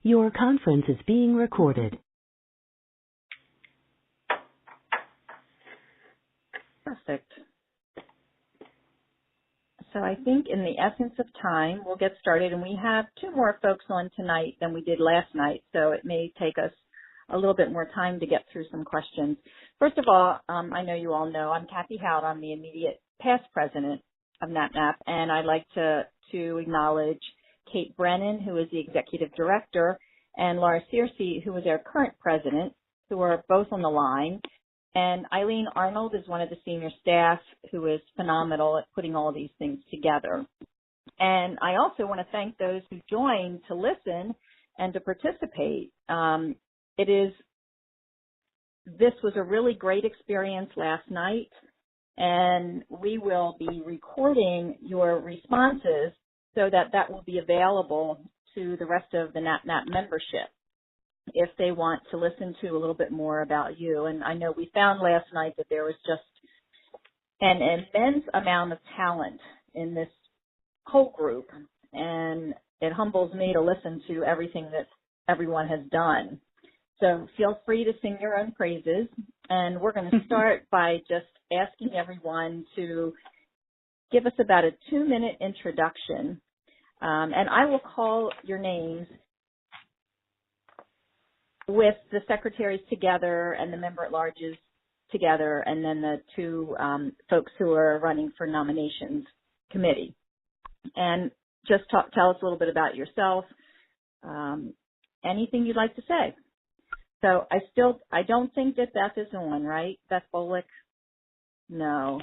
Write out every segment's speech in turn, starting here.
Your conference is being recorded. Perfect. So I think in the essence of time, we'll get started. And we have two more folks on tonight than we did last night, so it may take us a little bit more time to get through some questions. First of all, I know you all know I'm Kathy Howd. I'm the immediate past president of NAPNAP, and I'd like to acknowledge Kate Brennan, who is the executive director, and Laura Searcy, who is our current president, who are both on the line. And Eileen Arnold is one of the senior staff who is phenomenal at putting all of these things together. And I also want to thank those who joined to listen and to participate. This was a really great experience last night, and we will be recording your responses so that will be available to the rest of the NAPNAP membership if they want to listen to a little bit more about you. And I know we found last night that there was just an immense amount of talent in this whole group, and it humbles me to listen to everything that everyone has done. So feel free to sing your own praises, and we're going to start by just asking everyone to give us about a 2-minute introduction, and I will call your names with the secretaries together and the member-at-larges together, and then the two folks who are running for nominations committee. And just tell us a little bit about yourself, anything you'd like to say. So I don't think that Beth is on, right? Beth Bolick? No.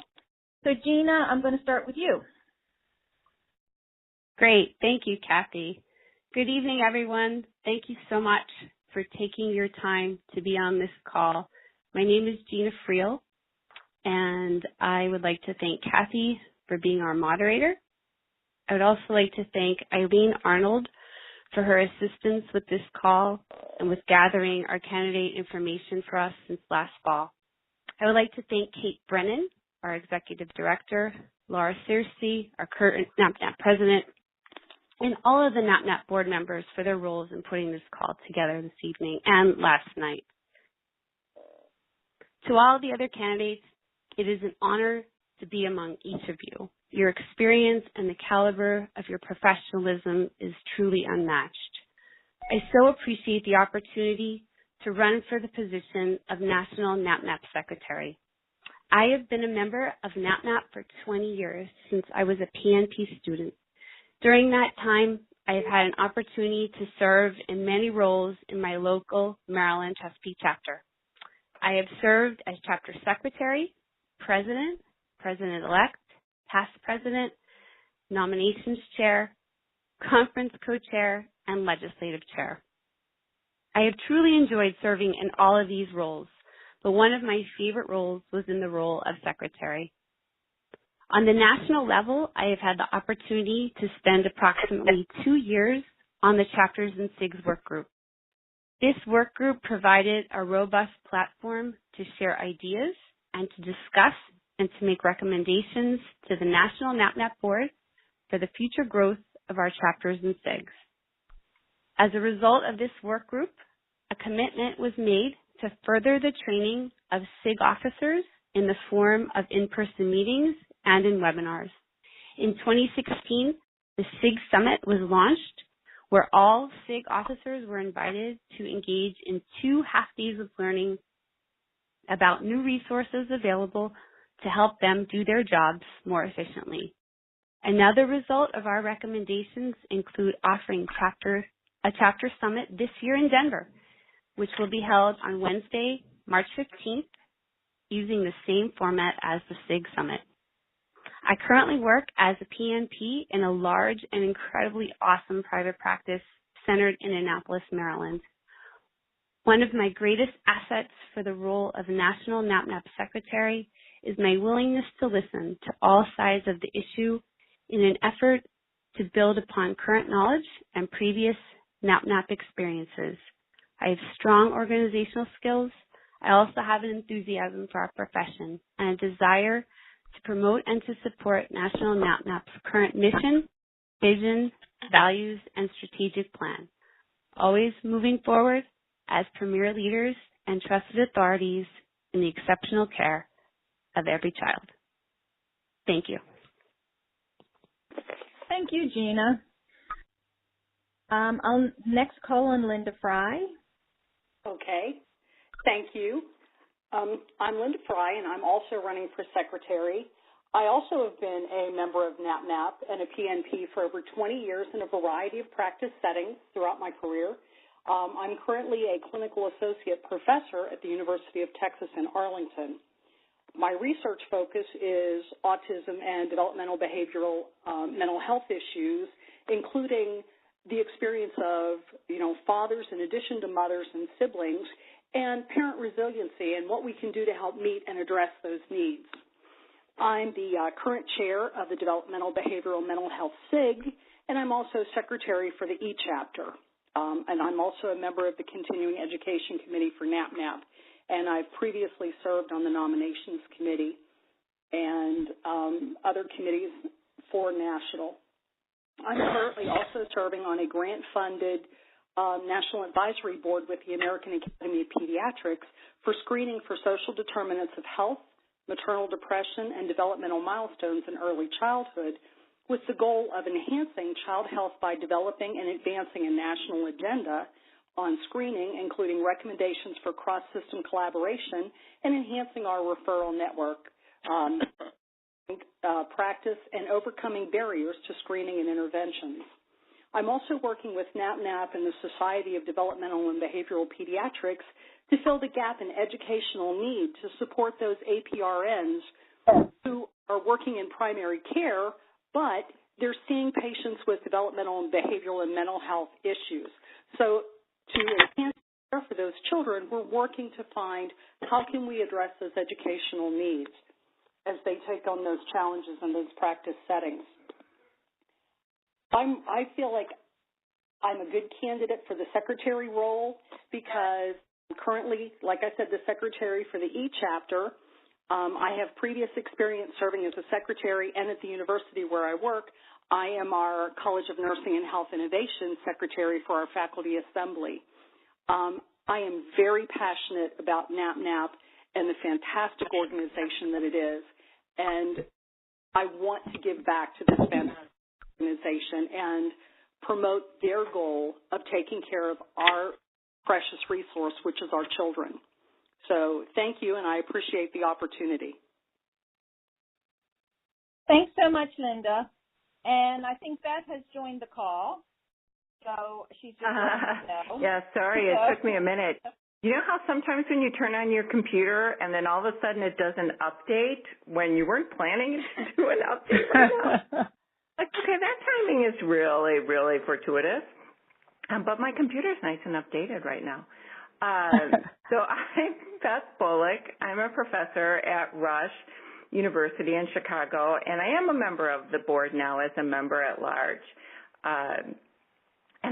So Gina, I'm going to start with you. Great. Thank you, Kathy. Good evening, everyone. Thank you so much for taking your time to be on this call. My name is Gina Friel, and I would like to thank Kathy for being our moderator. I would also like to thank Eileen Arnold for her assistance with this call and with gathering our candidate information for us since last fall. I would like to thank Kate Brennan, our executive director, Laura Searcy, our current NAPNAP president, and all of the NAPNAP board members for their roles in putting this call together this evening and last night. To all the other candidates, it is an honor to be among each of you. Your experience and the caliber of your professionalism is truly unmatched. I so appreciate the opportunity to run for the position of National NAPNAP Secretary. I have been a member of NAPNAP for 20 years since I was a PNP student. During that time, I have had an opportunity to serve in many roles in my local Maryland Chesapeake chapter. I have served as chapter secretary, president, president-elect, past president, nominations chair, conference co-chair, and legislative chair. I have truly enjoyed serving in all of these roles, but one of my favorite roles was in the role of secretary. On the national level, I have had the opportunity to spend approximately 2 years on the Chapters and SIGs work group. This work group provided a robust platform to share ideas and to discuss and to make recommendations to the National NAPNAP Board for the future growth of our chapters and SIGs. As a result of this work group, a commitment was made to further the training of SIG officers in the form of in-person meetings and in webinars. In 2016, the SIG Summit was launched, where all SIG officers were invited to engage in 2 half days of learning about new resources available to help them do their jobs more efficiently. Another result of our recommendations include offering a chapter summit this year in Denver, which will be held on Wednesday, March 15th, using the same format as the SIG Summit. I currently work as a PNP in a large and incredibly awesome private practice centered in Annapolis, Maryland. One of my greatest assets for the role of National NAPNAP Secretary is my willingness to listen to all sides of the issue in an effort to build upon current knowledge and previous NAPNAP experiences. I have strong organizational skills. I also have an enthusiasm for our profession and a desire to promote and to support National NAPNAP's current mission, vision, values, and strategic plan. always moving forward as premier leaders and trusted authorities in the exceptional care of every child. Thank you. Thank you, Gina. I'll next call on Linda Fry. Okay. Thank you. I'm Linda Fry, and I'm also running for secretary. I also have been a member of NAPNAP and a PNP for over 20 years in a variety of practice settings throughout my career. I'm currently a clinical associate professor at the University of Texas in Arlington. My research focus is autism and developmental behavioral mental health issues, including the experience of, fathers in addition to mothers and siblings, and parent resiliency and what we can do to help meet and address those needs. I'm the current chair of the Developmental Behavioral Mental Health SIG, and I'm also secretary for the E-Chapter. And I'm also a member of the Continuing Education Committee for NAPNAP, and I've previously served on the Nominations Committee and other committees for National. I'm currently also serving on a grant-funded National Advisory Board with the American Academy of Pediatrics for screening for social determinants of health, maternal depression, and developmental milestones in early childhood, with the goal of enhancing child health by developing and advancing a national agenda on screening, including recommendations for cross-system collaboration and enhancing our referral network practice and overcoming barriers to screening and interventions. I'm also working with NAPNAP and the Society of Developmental and Behavioral Pediatrics to fill the gap in educational need to support those APRNs who are working in primary care, but they're seeing patients with developmental and behavioral and mental health issues. So to enhance care for those children, we're working to find how can we address those educational needs as they take on those challenges in those practice settings. I feel like I'm a good candidate for the secretary role because I'm currently, like I said, the secretary for the E-Chapter. I have previous experience serving as a secretary, and at the university where I work, I am our College of Nursing and Health Innovation secretary for our faculty assembly. I am very passionate about NAPNAP and the fantastic organization that it is, and I want to give back to this fantastic organization and promote their goal of taking care of our precious resource, which is our children. So thank you, and I appreciate the opportunity. Thanks so much, Linda. And I think Beth has joined the call. So she's just Yeah, sorry, it took me a minute. You know how sometimes when you turn on your computer and then all of a sudden it does an update when you weren't planning to do an update? Like, okay, that timing is really, really fortuitous. But my computer's nice and updated right now. So I'm Beth Bullock. I'm a professor at Rush University in Chicago, and I am a member of the board now as a member at large. And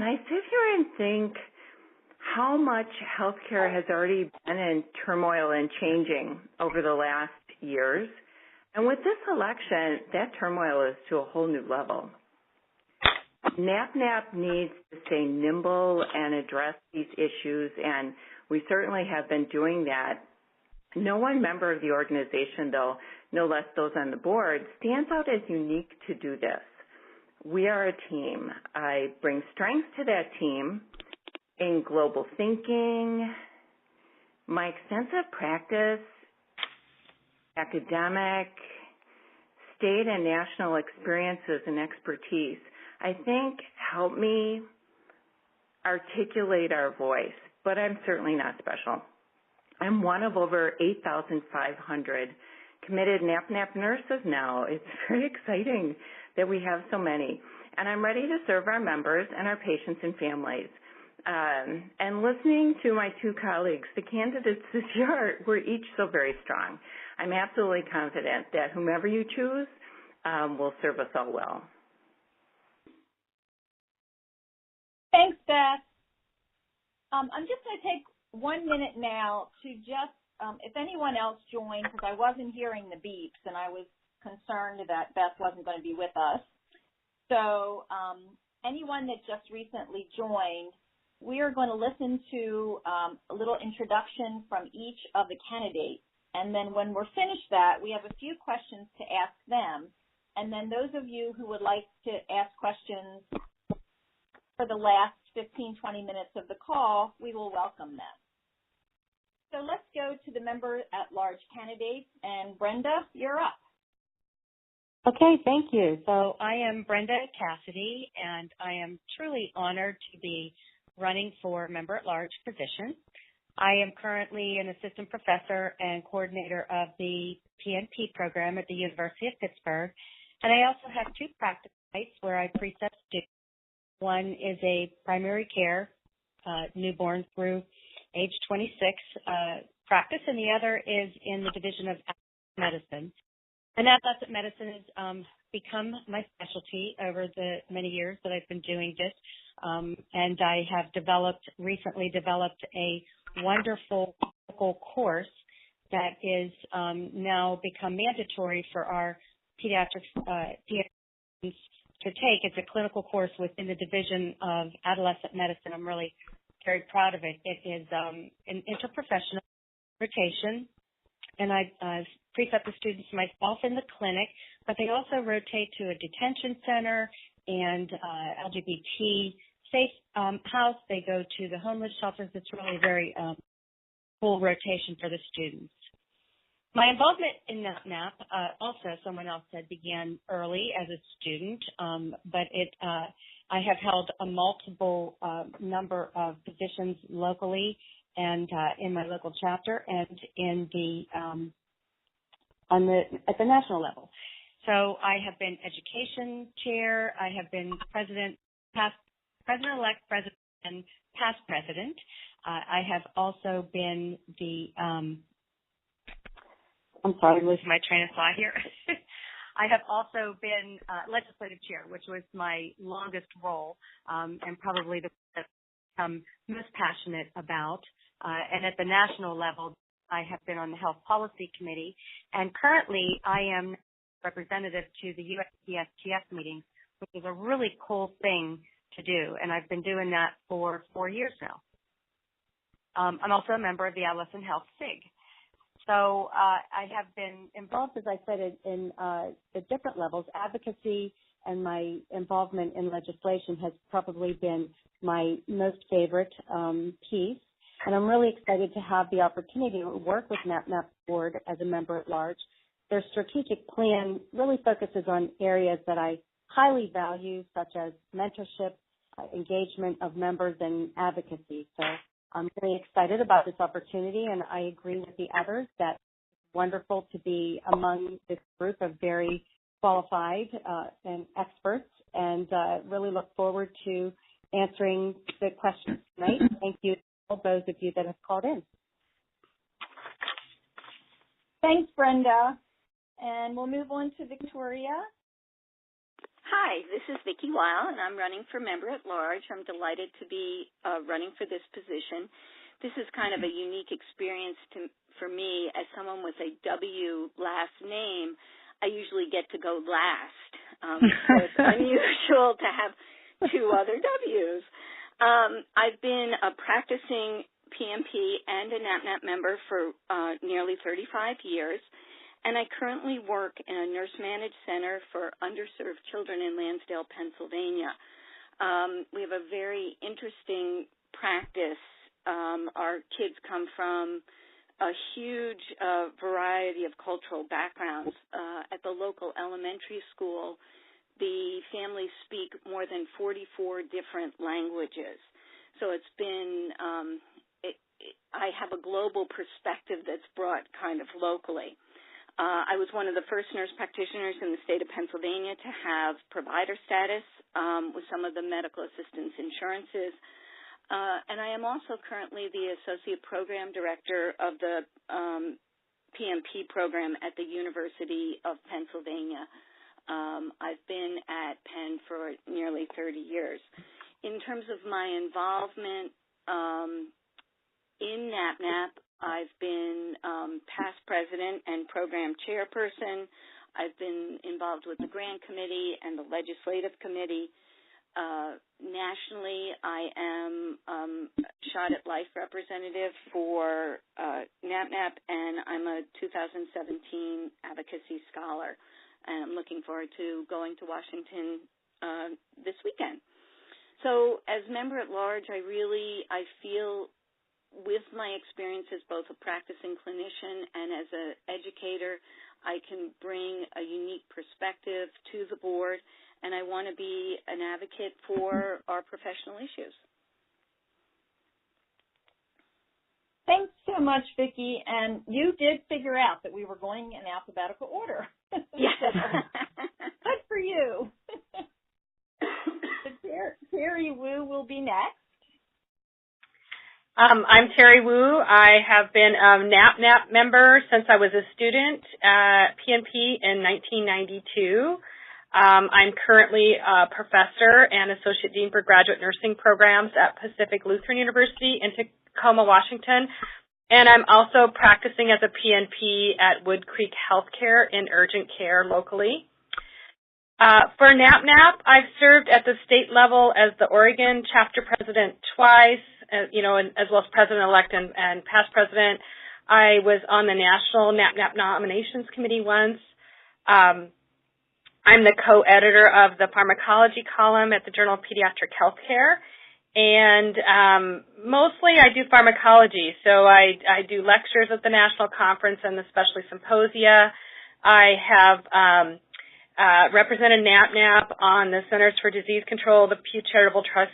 I sit here and think how much healthcare has already been in turmoil and changing over the last years. And with this election, that turmoil is to a whole new level. NAPNAP needs to stay nimble and address these issues, and we certainly have been doing that. No one member of the organization, though, no less those on the board, stands out as unique to do this. We are a team. I bring strength to that team in global thinking, my extensive practice, academic, state and national experiences and expertise, I think help me articulate our voice, but I'm certainly not special. I'm one of over 8,500 committed NAPNAP nurses now. It's very exciting that we have so many. And I'm ready to serve our members and our patients and families. And listening to my two colleagues, the candidates this year, were each so very strong. I'm absolutely confident that whomever you choose will serve us all well. Thanks, Beth. I'm just going to take 1 minute now to just, if anyone else joined, because I wasn't hearing the beeps and I was concerned that Beth wasn't going to be with us. So anyone that just recently joined, we are going to listen to a little introduction from each of the candidates. And then when we're finished that, we have a few questions to ask them. And then those of you who would like to ask questions for the last 15, 20 minutes of the call, we will welcome them. So let's go to the member-at-large candidates. And Brenda, you're up. Okay, thank you. So I am Brenda Cassidy, and I am truly honored to be running for member-at-large position. I am currently an assistant professor and coordinator of the PNP program at the University of Pittsburgh, and I also have two practice sites where I precept students. One is a primary care, newborn through age 26 practice, and the other is in the division of medicine. And adolescent medicine has become my specialty over the many years that I've been doing this. And I have recently developed a wonderful course that is now become mandatory for our pediatrics to take. It's a clinical course within the division of adolescent medicine. I'm really very proud of it. It is an interprofessional rotation, and I precept the students myself in the clinic, but they also rotate to a detention center and LGBT safe house. They go to the homeless shelters. It's really a very cool rotation for the students. My involvement in NAPNAP, also someone else said, began early as a student, but I have held a multiple number of positions locally and in my local chapter and in the at the national level. So I have been education chair. I have been president-elect, president, and past president. I have also been I'm sorry, I'm losing my train of thought here. I have also been legislative chair, which was my longest role and probably the one that I'm most passionate about. And at the national level, I have been on the Health Policy Committee, and currently I am representative to the USPSTF meetings, which is a really cool thing to do, and I've been doing that for 4 years now. I'm also a member of the Adolescent Health SIG. So I have been involved, as I said, in the different levels. Advocacy and my involvement in legislation has probably been my most favorite piece. And I'm really excited to have the opportunity to work with NAPNAP board as a member at large. Their strategic plan really focuses on areas that I highly value, such as mentorship, engagement of members, and advocacy. So I'm really excited about this opportunity, and I agree with the others that it's wonderful to be among this group of very qualified and experts, and really look forward to answering the questions tonight. Thank you to all those of you that have called in. Thanks, Brenda. And we'll move on to Victoria. Hi, this is Vicki Weil, and I'm running for member at large. I'm delighted to be running for this position. This is kind of a unique experience for me as someone with a W last name. I usually get to go last. So it's unusual to have two other W's. I've been a practicing PMP and a NAPNAP member for nearly 35 years. And I currently work in a nurse-managed center for underserved children in Lansdale, Pennsylvania. We have a very interesting practice. Our kids come from a huge variety of cultural backgrounds. At the local elementary school, the families speak more than 44 different languages. So it's been, I have a global perspective that's brought kind of locally. I was one of the first nurse practitioners in the state of Pennsylvania to have provider status with some of the medical assistance insurances. And I am also currently the associate program director of the PMP program at the University of Pennsylvania. I've been at Penn for nearly 30 years. In terms of my involvement in NAPNAP, I've been past president and program chairperson. I've been involved with the grant committee and the legislative committee. nationally, I am Shot at Life representative for NAPNAP, and I'm a 2017 advocacy scholar. And I'm looking forward to going to Washington this weekend. So as member at large, I feel with my experience as both a practicing clinician and as an educator, I can bring a unique perspective to the board, and I want to be an advocate for our professional issues. Thanks so much, Vicki. And you did figure out that we were going in alphabetical order. Yes. Good for you. Terry Wu will be next. I'm Terry Wu. I have been a NAPNAP member since I was a student at PNP in 1992. I'm currently a professor and associate dean for graduate nursing programs at Pacific Lutheran University in Tacoma, Washington. And I'm also practicing as a PNP at Wood Creek Healthcare in urgent care locally. For NAPNAP, I've served at the state level as the Oregon chapter president twice, and as well as president-elect and past president. I was on the national NAPNAP nominations committee once. I'm the co-editor of the pharmacology column at the Journal of Pediatric Healthcare. And mostly I do pharmacology. So I do lectures at the national conference and the specialty symposia. I have represented NAPNAP on the Centers for Disease Control, the Pew Charitable Trust,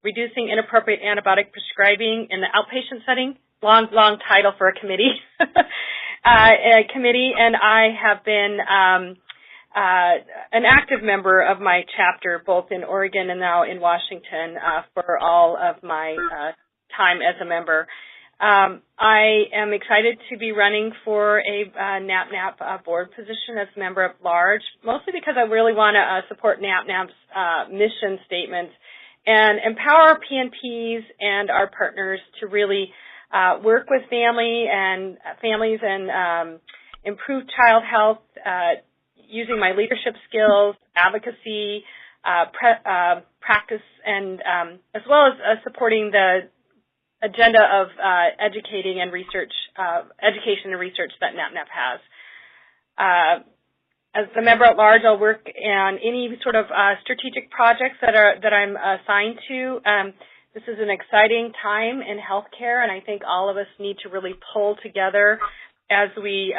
reducing inappropriate antibiotic prescribing in the outpatient setting. Long title for a committee. And I have been an active member of my chapter, both in Oregon and now in Washington, for all of my time as a member. I am excited to be running for a NAPNAP board position as member at large, mostly because I really want to support NAPNAP's mission statements and empower PNPs and our partners to really work with families and improve child health using my leadership skills, advocacy, practice, and as well as supporting the agenda of educating and research, education and research that NAPNAP has. As a member at large, I'll work on any sort of strategic projects that I'm assigned to. This is an exciting time in healthcare, and I think all of us need to really pull together as we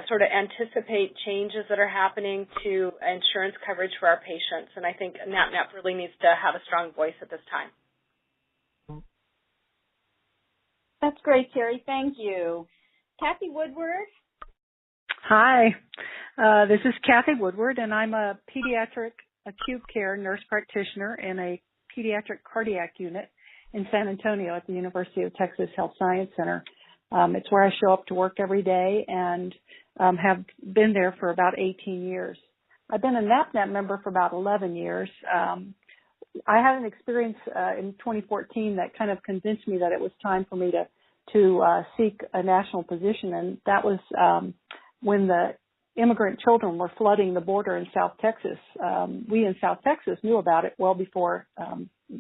sort of anticipate changes that are happening to insurance coverage for our patients. And I think NAPNAP really needs to have a strong voice at this time. That's great, Terry. Thank you. Kathy Woodward. Hi, this is Kathy Woodward, and I'm a pediatric acute care nurse practitioner in a pediatric cardiac unit in San Antonio at the University of Texas Health Science Center. It's where I show up to work every day and have been there for about 18 years. I've been a NAPNAP member for about 11 years. I had an experience in 2014 that kind of convinced me that it was time for me to seek a national position, and that was when the immigrant children were flooding the border in South Texas. We in South Texas knew about it well before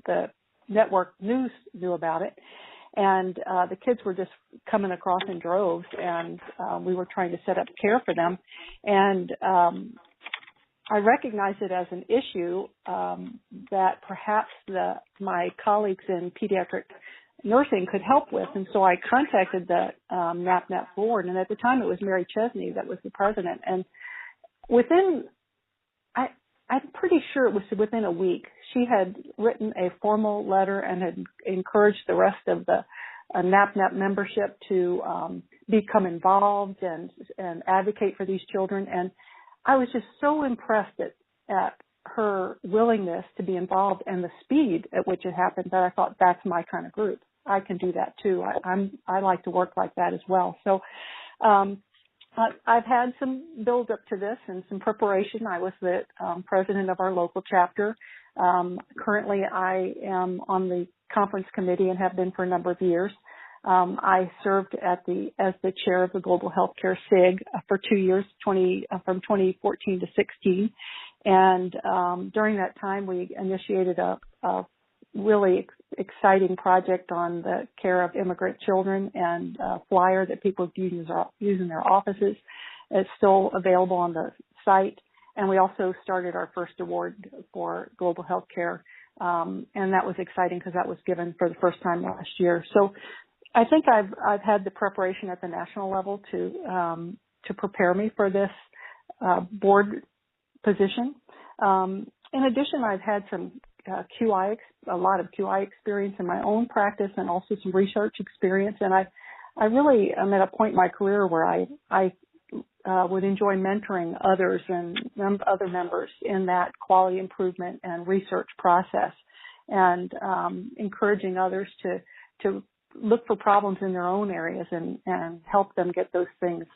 the network news knew about it, and the kids were just coming across in droves, and we were trying to set up care for them, and I recognized it as an issue that perhaps my colleagues in pediatric nursing could help with, and so I contacted the NAPNAP board, and at the time it was Mary Chesney that was the president, and I'm pretty sure it was within a week, she had written a formal letter and had encouraged the rest of the NAPNAP membership to become involved and advocate for these children, and I was just so impressed at her willingness to be involved and the speed at which it happened that I thought, that's my kind of group. I can do that too. I like to work like that as well. So I've had some build up to this and some preparation. I was the president of our local chapter. Currently I am on the conference committee and have been for a number of years. I served as the chair of the Global Healthcare SIG for 2 years, from 2014 to 16. And during that time, we initiated a really exciting project on the care of immigrant children, and a flyer that people use in their offices. It's still available on the site. And we also started our first award for global health care. And that was exciting because that was given for the first time last year. So I think I've had the preparation at the national level to prepare me for this board position. In addition, I've had some a lot of QI experience in my own practice, and also some research experience. And I really am at a point in my career where I would enjoy mentoring others and other members in that quality improvement and research process, and encouraging others to look for problems in their own areas and help them get those things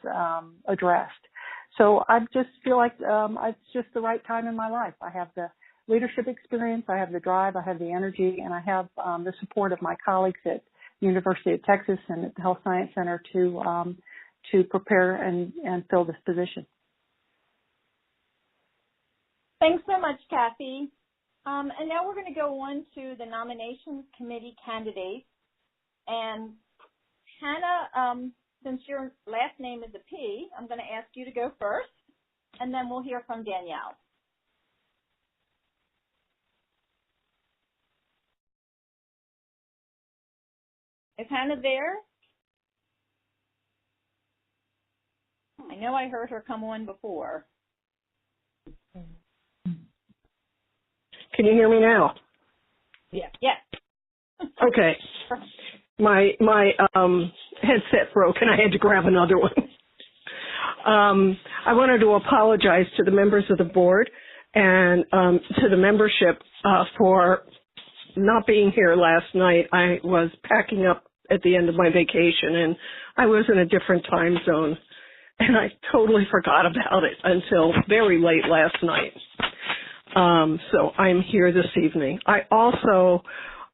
addressed. So I just feel like it's just the right time in my life. I have the leadership experience, I have the drive, I have the energy, and I have the support of my colleagues at the University of Texas and at the Health Science Center to prepare and fill this position. Thanks so much, Kathy. And now we're going to go on to the nominations committee candidates. And Hannah, since your last name is a P, I'm going to ask you to go first, and then we'll hear from Danielle. Is Hannah there? I know I heard her come on before. Can you hear me now? Yeah. Yes. Okay. My headset broke and I had to grab another one. I wanted to apologize to the members of the board and to the membership for not being here last night. I was packing up at the end of my vacation and I was in a different time zone, and I totally forgot about it until very late last night. So I'm here this evening. I also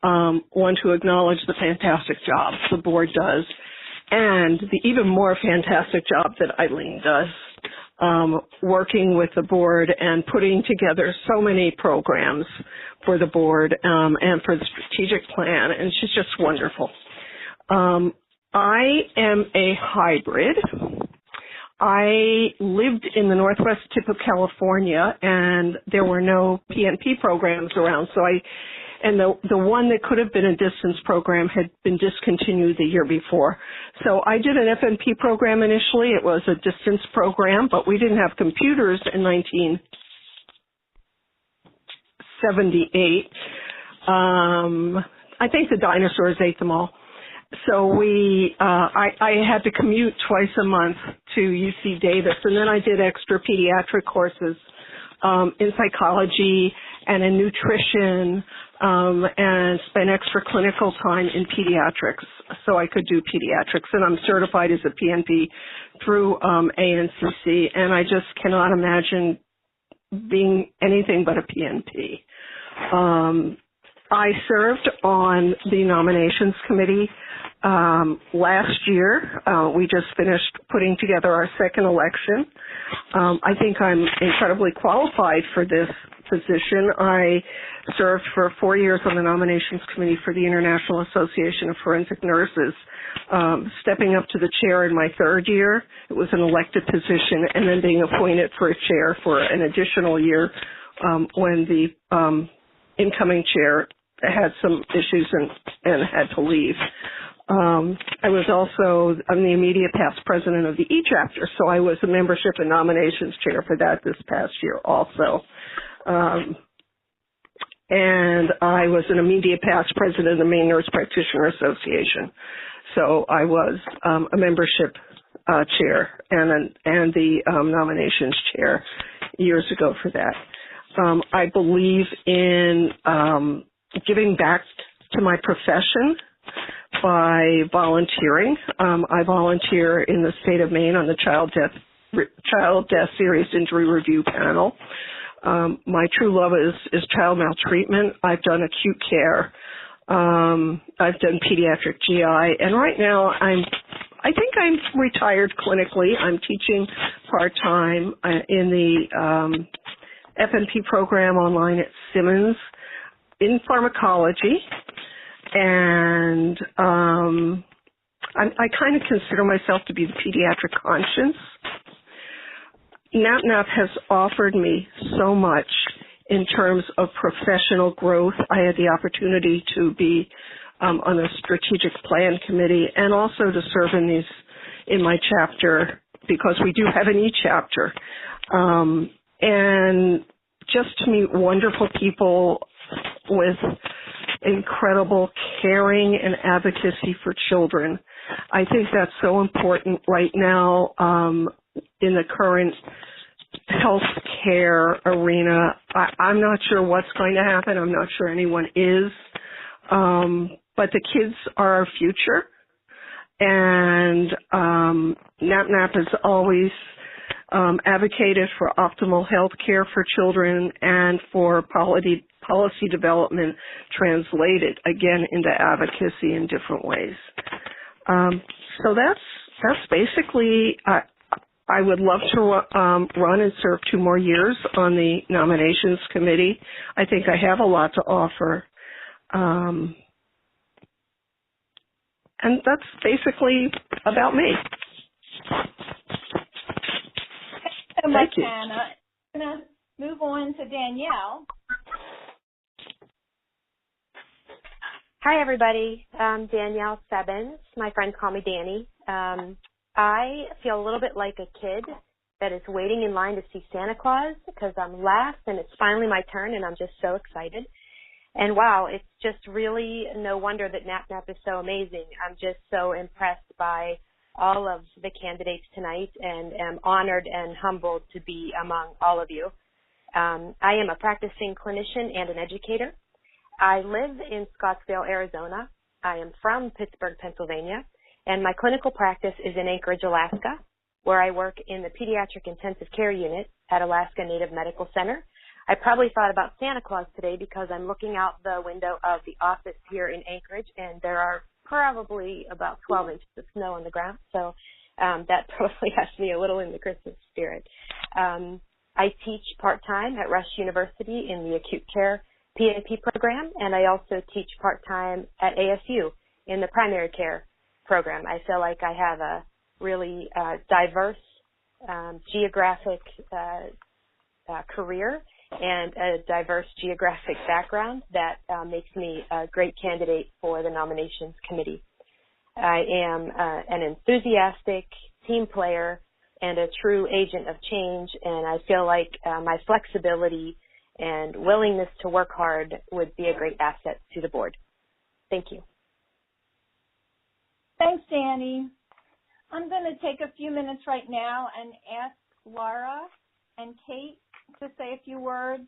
want to acknowledge the fantastic job the board does, and the even more fantastic job that Eileen does, working with the board and putting together so many programs for the board and for the strategic plan, and she's just wonderful. I am a hybrid. I lived in the northwest tip of California, and there were no PNP programs around, so the one that could have been a distance program had been discontinued the year before. So I did an FNP program initially. It was a distance program, but we didn't have computers in 1978. I think the dinosaurs ate them all. So I had to commute twice a month to UC Davis, and then I did extra pediatric courses in psychology and in nutrition, and spent extra clinical time in pediatrics so I could do pediatrics. And I'm certified as a PNP through ANCC, and I just cannot imagine being anything but a PNP. I served on the nominations committee last year. We just finished putting together our second election. I think I'm incredibly qualified for this position. I served for 4 years on the nominations committee for the International Association of Forensic Nurses, stepping up to the chair in my third year. It was an elected position, and then being appointed for a chair for an additional year when the incoming chair had some issues and had to leave. I was also, I'm the immediate past president of the E-Chapter, so I was a membership and nominations chair for that this past year also. And I was an immediate past president of the Maine Nurse Practitioner Association. So I was a membership chair and the nominations chair years ago for that. I believe in giving back to my profession by volunteering. I volunteer in the state of Maine on the Child Death Serious Injury Review panel. My true love is child maltreatment. I've done acute care. I've done pediatric GI, and right now I think I'm retired clinically. I'm teaching part-time in the FNP program online at Simmons in pharmacology, and I kind of consider myself to be the pediatric conscience. NAPNAP has offered me so much in terms of professional growth. I had the opportunity to be on a strategic plan committee and also to serve in my chapter, because we do have an e-chapter. And just to meet wonderful people with incredible caring and advocacy for children. I think that's so important right now in the current health care arena. I'm not sure what's going to happen. I'm not sure anyone is. But the kids are our future. And NAPNAP has always advocated for optimal health care for children and for policy development translated, again, into advocacy in different ways. So that's basically, I would love to run and serve 2 more years on the nominations committee. I think I have a lot to offer. And that's basically about me. Thank you so much, Thank you. Hannah. I'm going to move on to Danielle. Hi, everybody. I'm Danielle Sebens. My friends call me Danny. I feel a little bit like a kid that is waiting in line to see Santa Claus because I'm last and it's finally my turn and I'm just so excited. And wow, it's just really no wonder that NAPNAP is so amazing. I'm just so impressed by all of the candidates tonight and am honored and humbled to be among all of you. I am a practicing clinician and an educator. I live in Scottsdale, Arizona. I am from Pittsburgh, Pennsylvania, and my clinical practice is in Anchorage, Alaska, where I work in the Pediatric Intensive Care Unit at Alaska Native Medical Center. I probably thought about Santa Claus today because I'm looking out the window of the office here in Anchorage, and there are probably about 12 inches of snow on the ground, so that probably has me a little in the Christmas spirit. I teach part-time at Rush University in the acute care PNP program, and I also teach part-time at ASU in the primary care program. I feel like I have a really diverse geographic career and a diverse geographic background that makes me a great candidate for the nominations committee. I am an enthusiastic team player and a true agent of change, and I feel like my flexibility and willingness to work hard would be a great asset to the board. Thank you. Thanks, Danny. I'm going to take a few minutes right now and ask Laura and Kate to say a few words.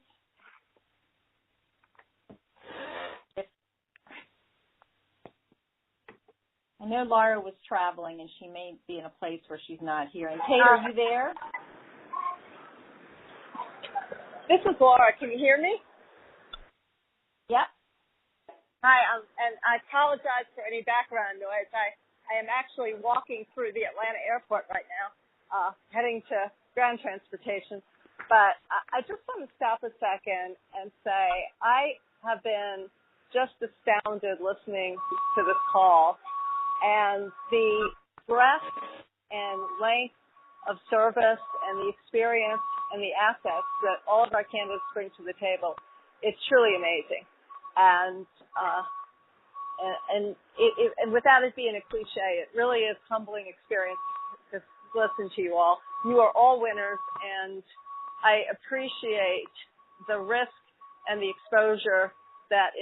I know Laura was traveling and she may be in a place where she's not here. And Kate, are you there? This is Laura. Can you hear me? Yep. Hi, and I apologize for any background noise. I am actually walking through the Atlanta airport right now, heading to ground transportation. But I just want to stop a second and say I have been just astounded listening to this call and the breadth and length of service and the experience and the assets that all of our candidates bring to the table. It's truly amazing. And without it being a cliche, it really is humbling experience to listen to you all. You are all winners, and I appreciate the risk and the exposure that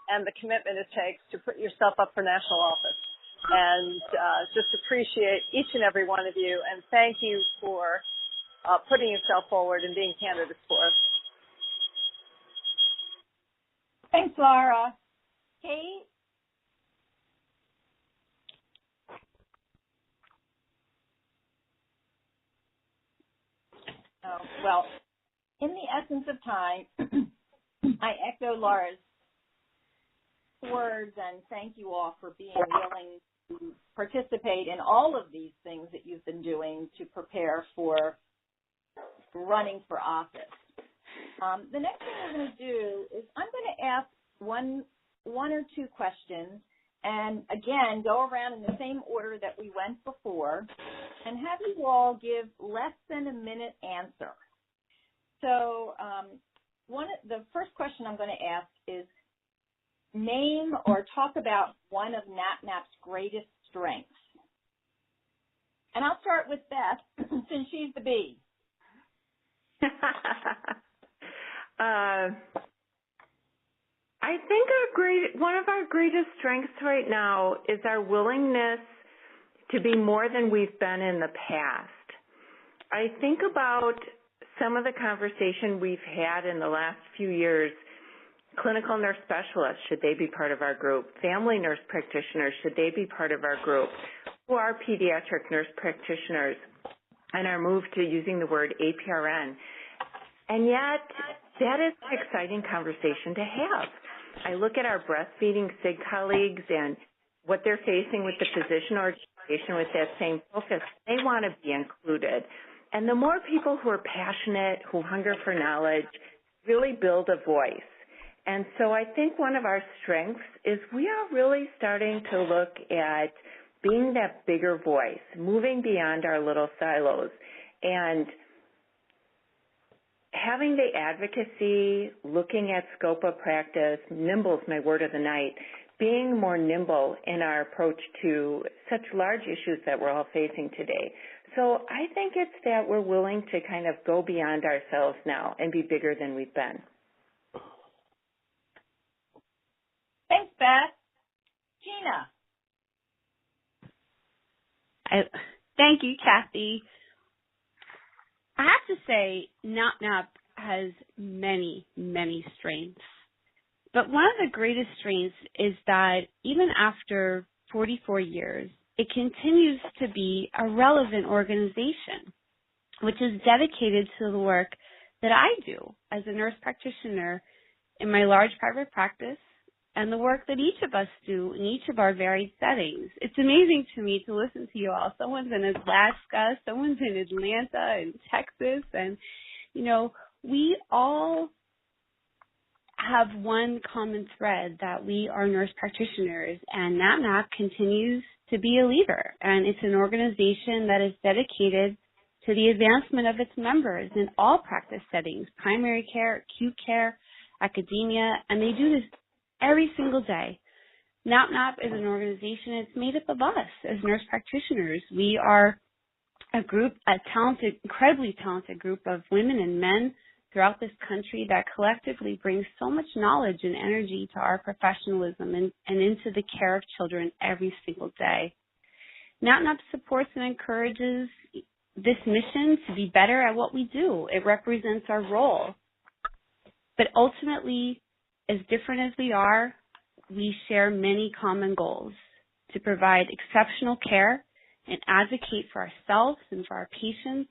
and the commitment it takes to put yourself up for national office. And just appreciate each and every one of you, and thank you for putting yourself forward and being candidates for us. Thanks, Laura. Kate? Oh, well, in the essence of time, I echo Laura's words and thank you all for being willing to participate in all of these things that you've been doing to prepare for running for office. The next thing we're going to do is I'm going to ask one or two questions, and again, go around in the same order that we went before, and have you all give less than a minute answer. So the first question I'm going to ask is name or talk about one of NAPNAP's greatest strengths. And I'll start with Beth, since she's the bee. I think one of our greatest strengths right now is our willingness to be more than we've been in the past. I think about some of the conversation we've had in the last few years. Clinical nurse specialists, should they be part of our group? Family nurse practitioners, should they be part of our group? Who are pediatric nurse practitioners? And our move to using the word APRN. And yet, that is an exciting conversation to have. I look at our breastfeeding SIG colleagues and what they're facing with the physician organization with that same focus. They want to be included. And the more people who are passionate, who hunger for knowledge, really build a voice. And so I think one of our strengths is we are really starting to look at being that bigger voice, moving beyond our little silos, and having the advocacy, looking at scope of practice, nimble is my word of the night, being more nimble in our approach to such large issues that we're all facing today. So I think it's that we're willing to kind of go beyond ourselves now and be bigger than we've been. Thanks, Beth. Gina. Thank you, Kathy. I have to say, NAPNAP has many, many strengths. But one of the greatest strengths is that even after 44 years, it continues to be a relevant organization, which is dedicated to the work that I do as a nurse practitioner in my large private practice and the work that each of us do in each of our varied settings. It's amazing to me to listen to you all. Someone's in Alaska, someone's in Atlanta and Texas, and, you know, we all have one common thread that we are nurse practitioners, and NAPNAP continues to be a leader, and it's an organization that is dedicated to the advancement of its members in all practice settings, primary care, acute care, academia, and they do this every single day. NAPNAP is an organization, it's made up of us as nurse practitioners. We are a group, a talented, incredibly talented group of women and men throughout this country that collectively brings so much knowledge and energy to our professionalism and into the care of children every single day. NAPNAP supports and encourages this mission to be better at what we do. It represents our role. But ultimately, as different as we are, we share many common goals: to provide exceptional care and advocate for ourselves and for our patients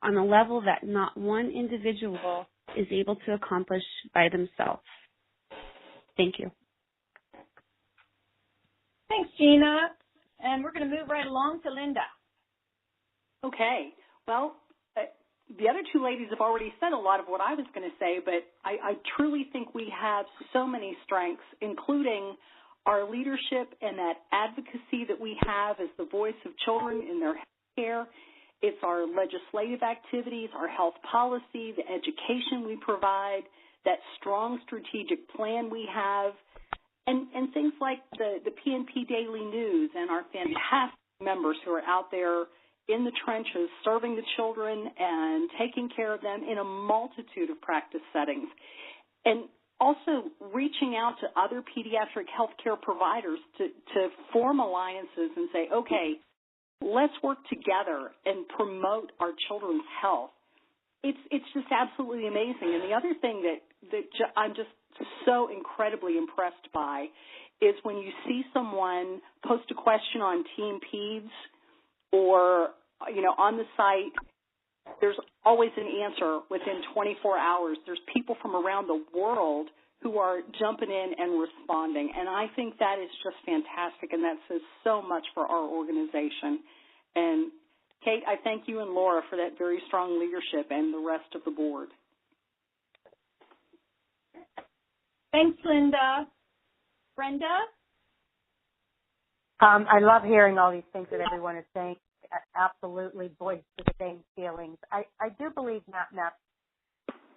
on a level that not one individual is able to accomplish by themselves. Thank you. Thanks, Gina. And we're going to move right along to Linda. Okay. Well, the other two ladies have already said a lot of what I was going to say, but I truly think we have so many strengths, including our leadership and that advocacy that we have as the voice of children in their care. It's our legislative activities, our health policy, the education we provide, that strong strategic plan we have, and things like the PNP Daily News and our fantastic members who are out there in the trenches serving the children and taking care of them in a multitude of practice settings. And also reaching out to other pediatric healthcare providers to form alliances and say, okay, let's work together and promote our children's health. It's just absolutely amazing. And the other thing that I'm just so incredibly impressed by is when you see someone post a question on Team Peds or, you know, on the site, there's always an answer within 24 hours. There's people from around the world who are jumping in and responding. And I think that is just fantastic, and that says so much for our organization. And, Kate, I thank you and Laura for that very strong leadership and the rest of the board. Thanks, Linda. Brenda? I love hearing all these things that everyone is saying. Absolutely voice the same feelings. I do believe NAPNAP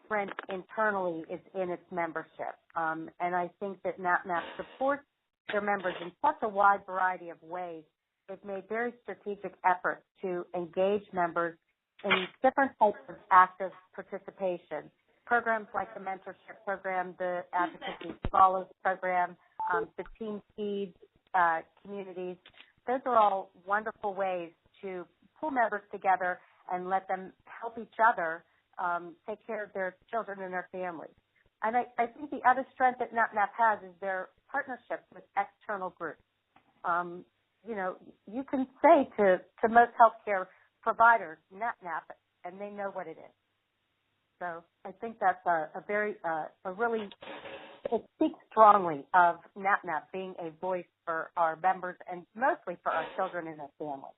strength internally is in its membership. And I think that NAPNAP supports their members in such a wide variety of ways. They've made very strategic efforts to engage members in different types of active participation. Programs like the mentorship program, the advocacy scholars program, the Team Seed communities. Those are all wonderful ways to pull members together and let them help each other take care of their children and their families. And I think the other strength that NAPNAP has is their partnerships with external groups. You can say to most healthcare providers, NAPNAP, and they know what it is. So I think that's it speaks strongly of NAPNAP being a voice for our members and mostly for our children and their families.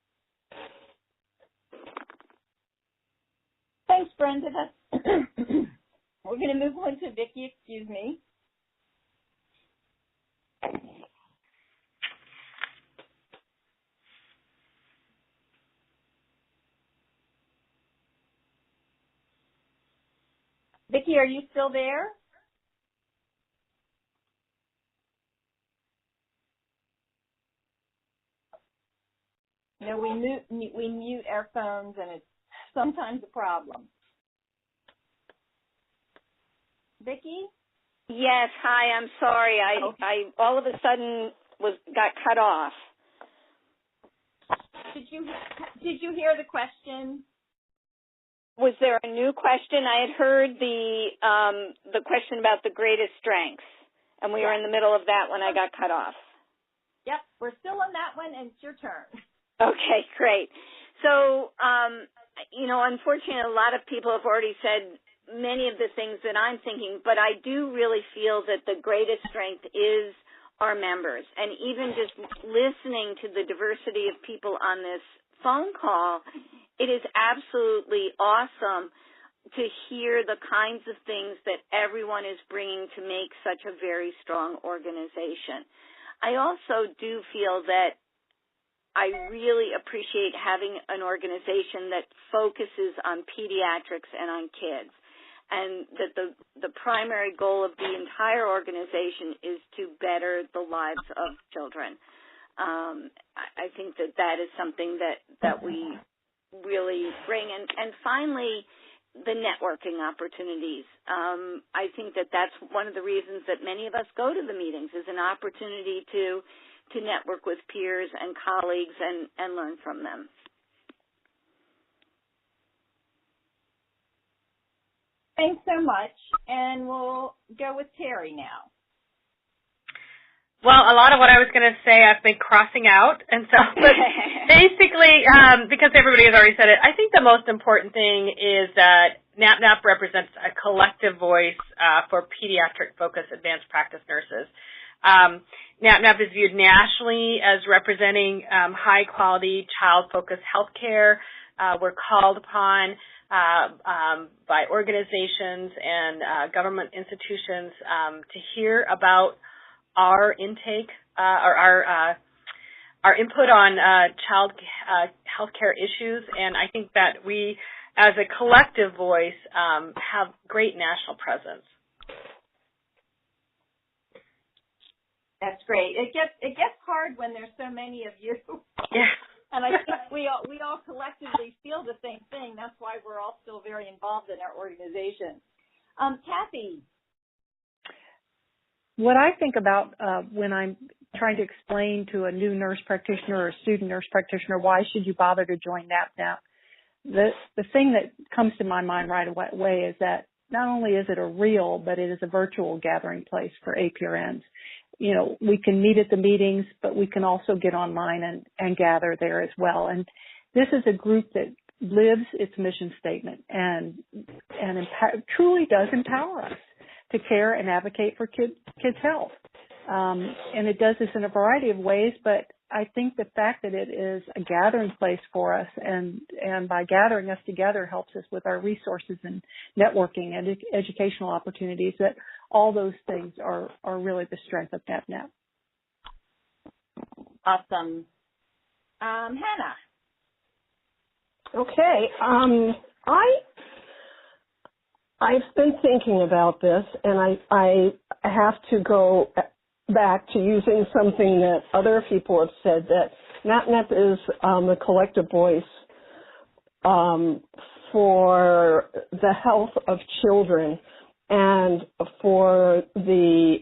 Thanks, Brenda. We're going to move on to Vicki. Excuse me. Vicki, are you still there? No, we mute our phones, and it's sometimes a problem. Vicki? Yes. Hi. I'm sorry. I all of a sudden got cut off. Did you hear the question? Was there a new question? I had heard the question about the greatest strengths, and we were in the middle of that when I got cut off. Yep, we're still on that one, and it's your turn. Okay, great. So, unfortunately, a lot of people have already said many of the things that I'm thinking, but I do really feel that the greatest strength is our members. And even just listening to the diversity of people on this phone call, it is absolutely awesome to hear the kinds of things that everyone is bringing to make such a very strong organization. I also do feel that I really appreciate having an organization that focuses on pediatrics and on kids, and that the primary goal of the entire organization is to better the lives of children. I think that is something that we really bring. And finally, the networking opportunities. I think that's one of the reasons that many of us go to the meetings, is an opportunity to network with peers and colleagues and learn from them. Thanks so much. And we'll go with Terry now. Well, a lot of what I was going to say I've been crossing out, and so but basically, because everybody has already said it, I think the most important thing is that NAPNAP represents a collective voice for pediatric-focused advanced practice nurses. NAPNAP is viewed nationally as representing high-quality, child-focused healthcare. We're called upon by organizations and government institutions to hear about our intake or our input on child healthcare issues, and I think that we, as a collective voice, have great national presence. That's great. It gets hard when there's so many of you. Yeah. And I think we all collectively feel the same thing. That's why we're all still very involved in our organization. Kathy. What I think about when I'm trying to explain to a new nurse practitioner or a student nurse practitioner, why should you bother to join NAPNAP? The thing that comes to my mind right away is that not only is it a real, but it is a virtual gathering place for APRNs. You know, we can meet at the meetings, but we can also get online and gather there as well. And this is a group that lives its mission statement and truly does empower us to care and advocate for kids' health. And it does this in a variety of ways, but I think the fact that it is a gathering place for us and by gathering us together helps us with our resources and networking and educational opportunities that all those things are really the strength of NAPNAP. Awesome. Hannah. Okay. I've been thinking about this, and I have to go back to using something that other people have said, that NAPNAP is a collective voice for the health of children and for the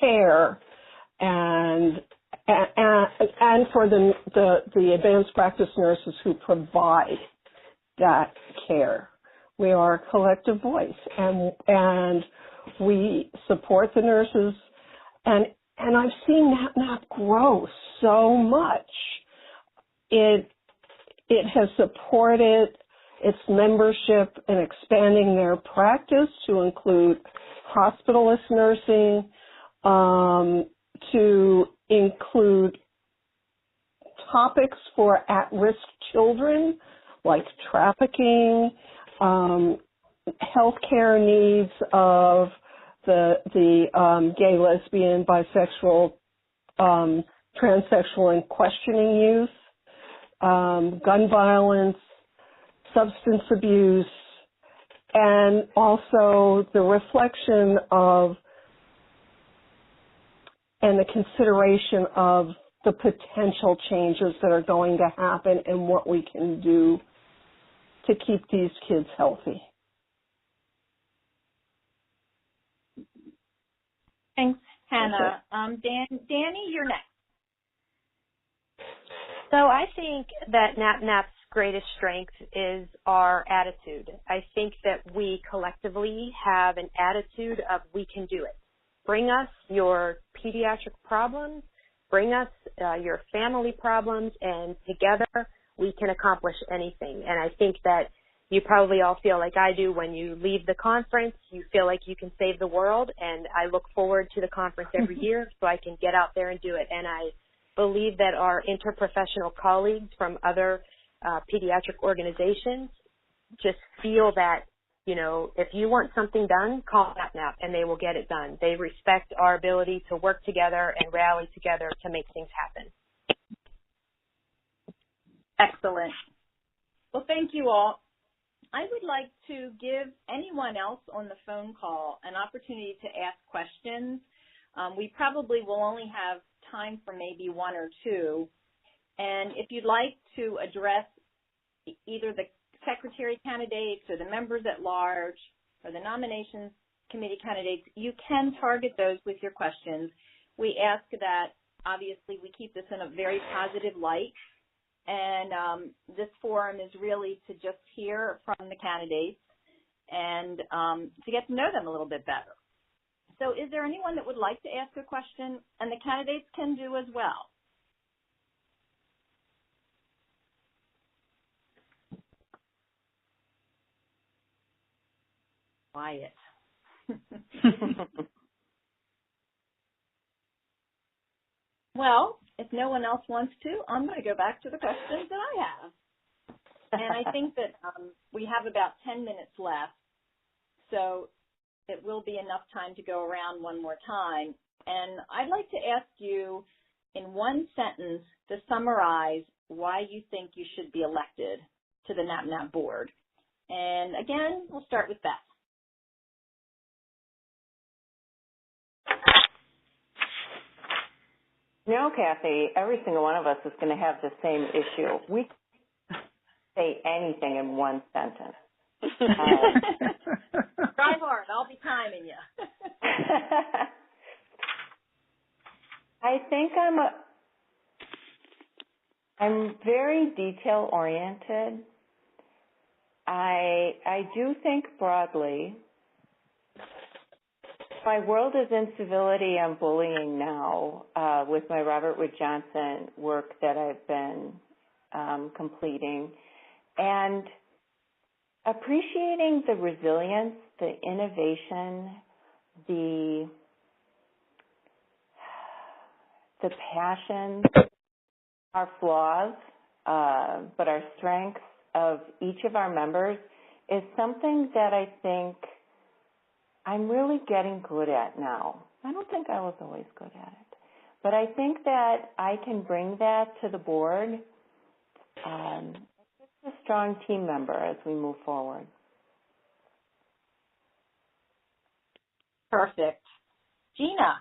care and for the advanced practice nurses who provide that care. We are a collective voice, and we support the nurses, and I've seen NAPNAP grow so much. It has supported its membership in expanding their practice to include hospitalist nursing, to include topics for at-risk children like trafficking, healthcare needs of the gay, lesbian, bisexual, transsexual, and questioning youth, gun violence, substance abuse, and also the reflection of and the consideration of the potential changes that are going to happen and what we can do to keep these kids healthy. Thanks, Hannah. Danny, you're next. So I think that NAPNAP's greatest strength is our attitude. I think that we collectively have an attitude of we can do it. Bring us your pediatric problems, bring us your family problems, and together we can accomplish anything. And I think that you probably all feel like I do when you leave the conference. You feel like you can save the world, and I look forward to the conference every year so I can get out there and do it. And I believe that our interprofessional colleagues from other pediatric organizations just feel that, you know, if you want something done, call NAPNAP and they will get it done. They respect our ability to work together and rally together to make things happen. Excellent. Well, thank you all. I would like to give anyone else on the phone call an opportunity to ask questions. We probably will only have time for maybe one or two. And if you'd like to address either the secretary candidates or the members at large or the nominations committee candidates, you can target those with your questions. We ask that, obviously, we keep this in a very positive light. And this forum is really to just hear from the candidates and to get to know them a little bit better. So is there anyone that would like to ask a question? And the candidates can do as well. Quiet. Well, if no one else wants to, I'm going to go back to the questions that I have. And I think that we have about 10 minutes left, so it will be enough time to go around one more time. And I'd like to ask you in one sentence to summarize why you think you should be elected to the NAPNAP board. And again, we'll start with Beth. You know, Kathy, every single one of us is going to have the same issue. We can't say anything in one sentence. Try hard. I'll be timing you. I think I'm very detail oriented. I do think broadly. My world is incivility and bullying now with my Robert Wood Johnson work that I've been completing, and appreciating the resilience, the innovation, the passion, our flaws, but our strengths of each of our members is something that I think I'm really getting good at now. I don't think I was always good at it. But I think that I can bring that to the board. It's a strong team member as we move forward. Perfect. Gina.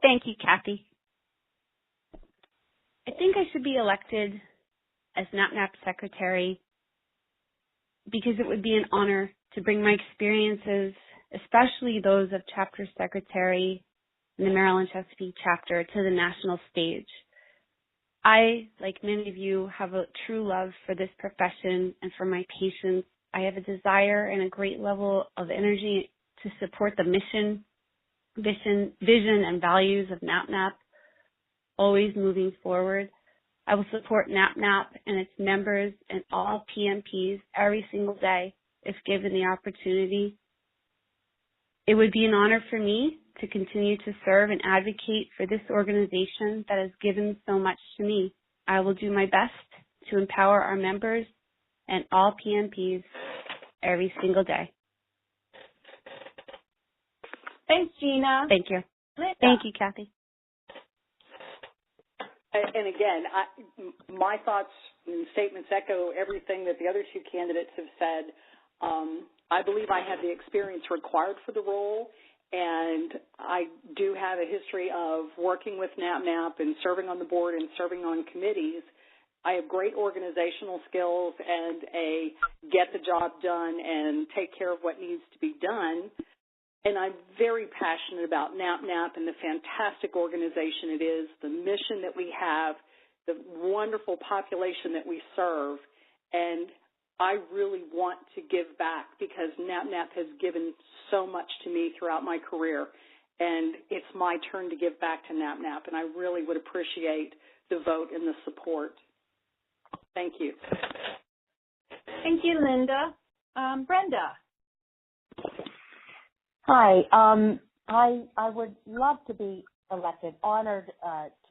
Thank you, Kathy. I think I should be elected as NAPNAP secretary because it would be an honor to bring my experiences, especially those of chapter secretary in the Maryland Chesapeake chapter, to the national stage. I, like many of you, have a true love for this profession and for my patients. I have a desire and a great level of energy to support the mission, vision, and values of NAPNAP, always moving forward. I will support NAPNAP and its members and all PMPs every single day if given the opportunity. It would be an honor for me to continue to serve and advocate for this organization that has given so much to me. I will do my best to empower our members and all PMPs every single day. Thanks, Gina. Thank you. Linda. Thank you, Kathy. And again, my thoughts and statements echo everything that the other two candidates have said. I believe I have the experience required for the role, and I do have a history of working with NAPNAP and serving on the board and serving on committees. I have great organizational skills and a get the job done and take care of what needs to be done. And I'm very passionate about NAPNAP and the fantastic organization it is, the mission that we have, the wonderful population that we serve. And I really want to give back because NAPNAP has given so much to me throughout my career. And it's my turn to give back to NAPNAP. And I really would appreciate the vote and the support. Thank you. Thank you, Linda. Brenda. Hi. I would love to be elected, honored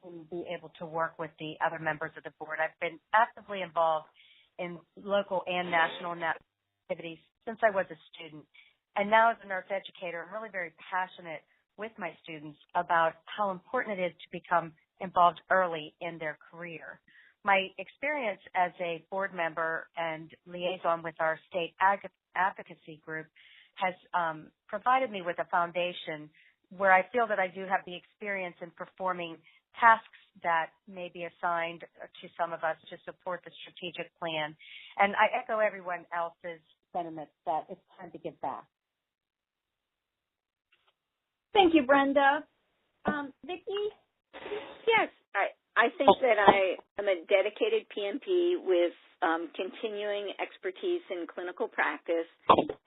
to be able to work with the other members of the board. I've been actively involved in local and national NAP activities since I was a student. And now as a nurse educator, I'm really very passionate with my students about how important it is to become involved early in their career. My experience as a board member and liaison with our state advocacy group has provided me with a foundation where I feel that I do have the experience in performing tasks that may be assigned to some of us to support the strategic plan. And I echo everyone else's sentiments that it's time to give back. Thank you, Brenda. Vicki? Yes, I think that I am a dedicated PMP with continuing expertise in clinical practice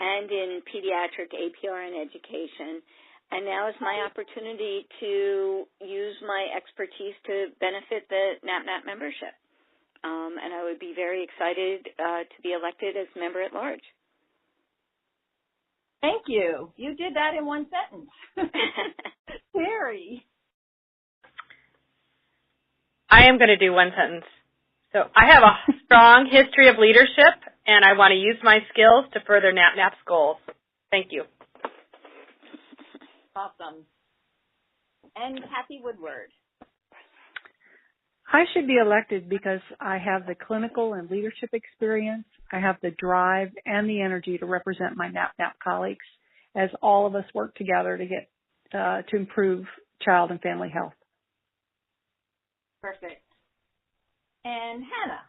and in pediatric APRN education. And now is my opportunity to use my expertise to benefit the NAPNAP membership. And I would be very excited to be elected as member at large. Thank you. You did that in one sentence. Terry. I am going to do one sentence. So I have a strong history of leadership, and I want to use my skills to further NAPNAP's goals. Thank you. Awesome. And Kathy Woodward. I should be elected because I have the clinical and leadership experience. I have the drive and the energy to represent my NAPNAP colleagues as all of us work together to get to improve child and family health. Perfect. And Hannah.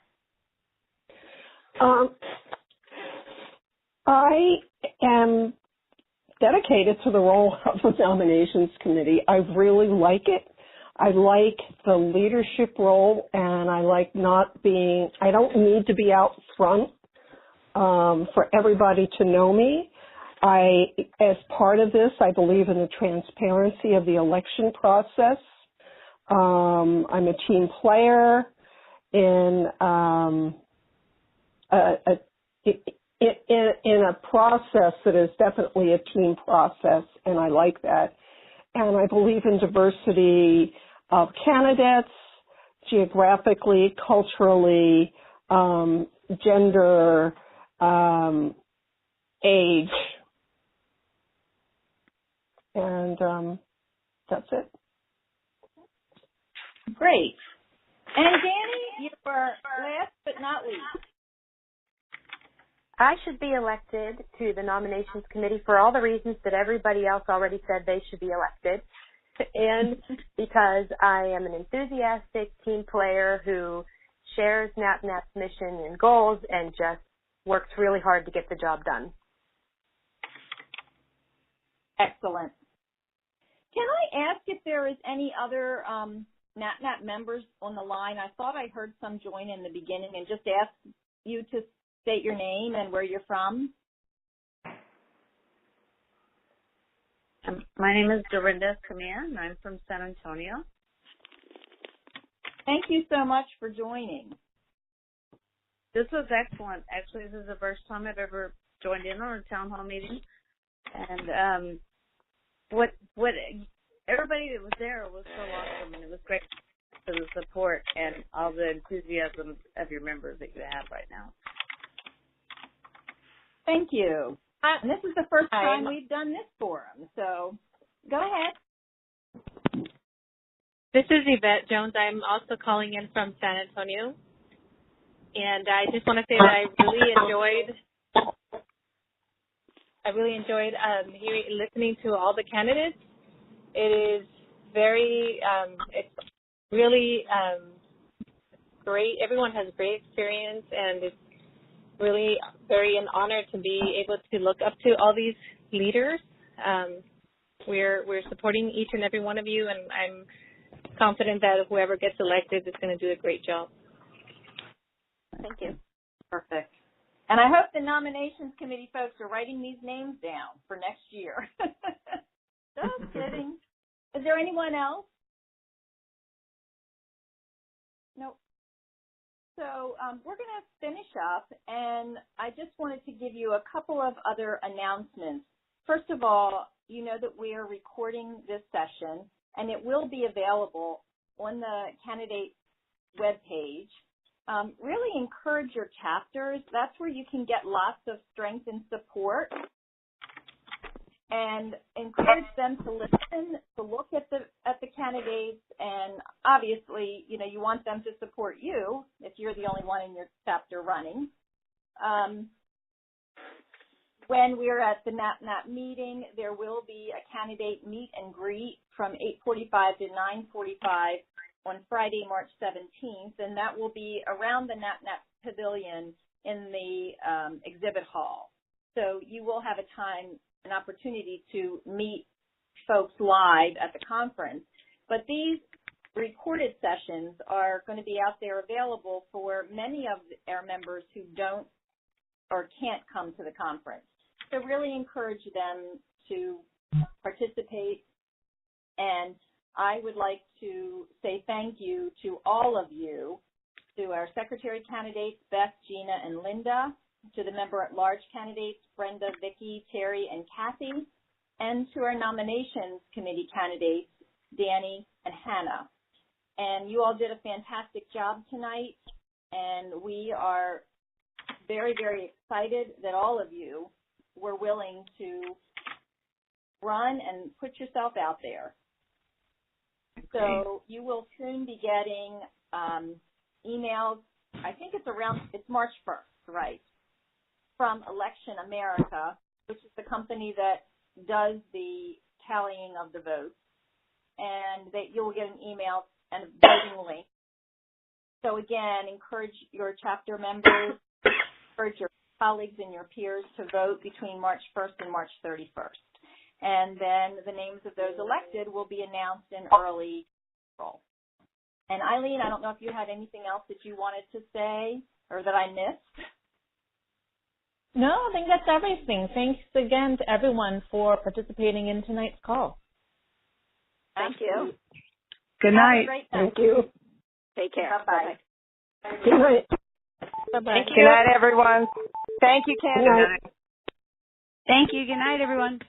I am dedicated to the role of the nominations committee. I really like it. I like the leadership role, and I like I don't need to be out front for everybody to know me. As part of this, I believe in the transparency of the election process. I'm a team player in a process that is definitely a team process, and I like that. And I believe in diversity of candidates, geographically, culturally, gender, age. And that's it. Great. And Danny, you were last but not least. I should be elected to the nominations committee for all the reasons that everybody else already said they should be elected. And because I am an enthusiastic team player who shares NAPNAP's mission and goals and just works really hard to get the job done. Excellent. Can I ask if there is any other NAPNAP members on the line? I thought I heard some join in the beginning, and just ask you to state your name and where you're from. My name is Dorinda Camille, and I'm from San Antonio. Thank you so much for joining. This was excellent. Actually, this is the first time I've ever joined in on a town hall meeting, and what everybody that was there was so awesome, and it was great for the support and all the enthusiasm of your members that you have right now. Thank you. And this is the first time we've done this forum, so go ahead. This is Yvette Jones. I'm also calling in from San Antonio. And I just want to say that I really enjoyed listening to all the candidates. It is very, it's really great. Everyone has great experience, and it's really very an honor to be able to look up to all these leaders. We're supporting each and every one of you, and I'm confident that whoever gets elected is going to do a great job. Thank you. Perfect. And I hope the nominations committee folks are writing these names down for next year. Just kidding. Is there anyone else? Nope. So we're going to finish up, and I just wanted to give you a couple of other announcements. First of all, you know that we are recording this session, and it will be available on the candidate webpage. Really encourage your chapters. That's where you can get lots of strength and support, and encourage them to listen, to look at the candidates, and obviously, you know, you want them to support you if you're the only one in your chapter running. When we're at the NAPNAP meeting, there will be a candidate meet and greet from 8:45 to 9:45 on Friday, March 17th, and that will be around the NAPNAP Pavilion in the exhibit hall. So you will have an opportunity to meet folks live at the conference. But these recorded sessions are going to be out there available for many of our members who don't or can't come to the conference. So really encourage them to participate, and I would like to say thank you to all of you, to our secretary candidates, Beth, Gina, and Linda, to the member-at-large candidates, Brenda, Vicki, Terry, and Kathy, and to our nominations committee candidates, Danny and Hannah. And you all did a fantastic job tonight, and we are very, very excited that all of you were willing to run and put yourself out there. Okay. So you will soon be getting emails. I think it's March 1st, right, from Election America, which is the company that does the tallying of the votes, and that you'll get an email and a voting link. So again, encourage your chapter members, encourage your colleagues and your peers to vote between March 1st and March 31st. And then the names of those elected will be announced in early April. And Eileen, I don't know if you had anything else that you wanted to say or that I missed. No, I think that's everything. Thanks again to everyone for participating in tonight's call. Thank you. Good night. Thank you. Take care. Bye-bye. Good night. Bye-bye. Good night, everyone. Thank you, Candace. Good night. Thank you. Good night, everyone.